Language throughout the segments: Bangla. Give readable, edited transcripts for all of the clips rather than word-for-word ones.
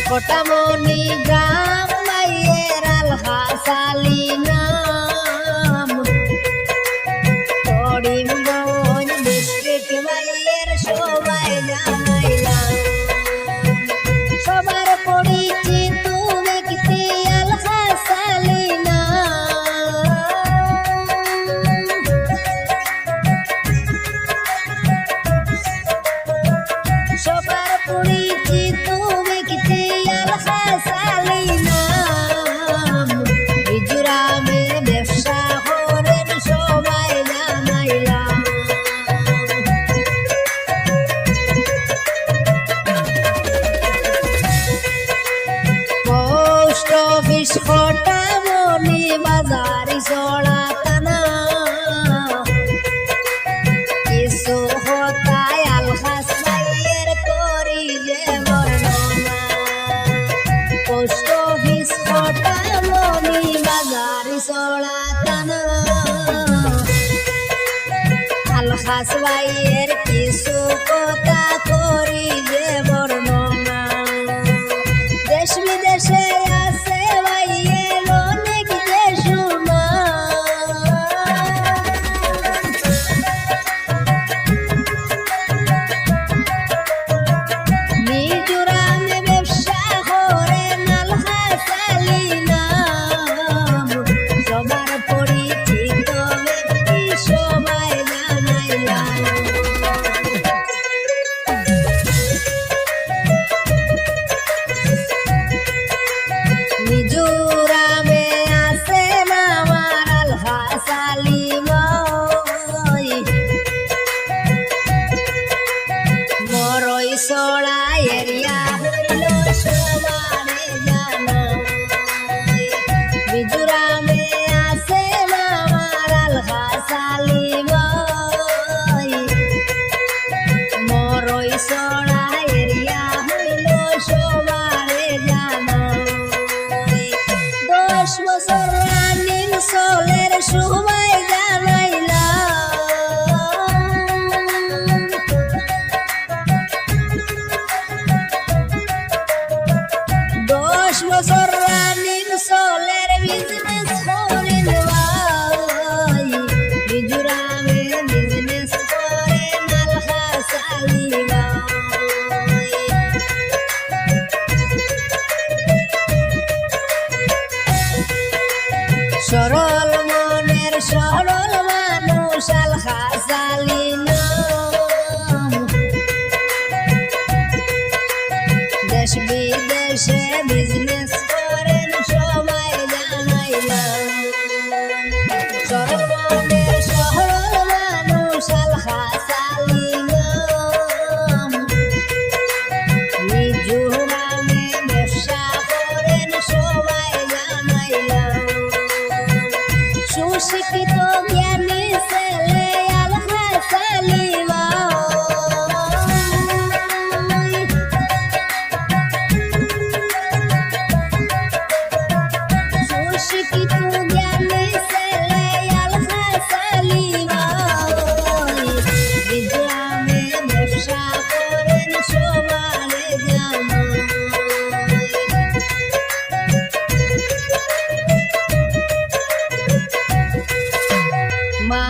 কোটামনি গ্রাম মাইয়ের আলহাসালি নাম করিমগঞ্জ ডিস্ট্রিক্ট মাইয়ের সবাই জানাইলাম সবার পরিচিত ব্যক্তি আলহাসালি নাম সবার পরিচিত ব্যক্তি আলহাসালি নাম মিজোরামের ব্যবসা করেন সবাই জানাইলাম পোস্ট অফিস কোটামনি বাজারি চড়া টানা কিছু হতায় আলহাসাইয়ের করি যে বর্ণনা পোস্ট অফিস কোটামনি বাজারি চড়া টানা আলহাসাইয়ের কিছু কথা করি যে বর্ণনা দেশ বিদেশে আছে ভাইয়ের অনেক যে সুনা মিজোরামে ব্যবসা করেন আলহাসালি নাম সবার পরিচিত ব্যক্তি সবাই জানাইলাম মিজোরামে আছে আমার আলহাসালি মই মরই সড়া এরিয়া হইল সবারে জানাই মিজোরামে আছে আমার আলহাসালি মই মরই সড়া এরিয়া হইল সবারে জানাই 10 বছর রানিং চলের সবাই জানাইলাম 10 বছর রানিং চলের বিজনেস করেন ভাই মিজোরামে বিজনেস করেন আলহাসালি ভাই সরল মনের সরল মানুষ আলহাসালি নাম দেশ বিদেশে বিজনেস করেন সবাই জানাইলাম সরল মনের সরল মানুষ আলহাসালি নাম মিজোরামে ব্যবসা করেন সবাই জানাইলাম সুশিক্ষিত জ্ঞানী ছেলে আলহাসালি ভাই সুশিক্ষিত জ্ঞানী ছেলে আলহাসালি ভাই মিজোরামে ব্যবসা করেন সবারে জানাই মা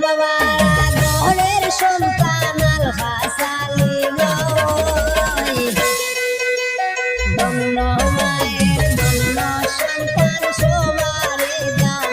বাবারা ঘরের সন্তান আলহাসালি ভাই ধন্য মায়ের ধন্য সন্তান সবারে জানাই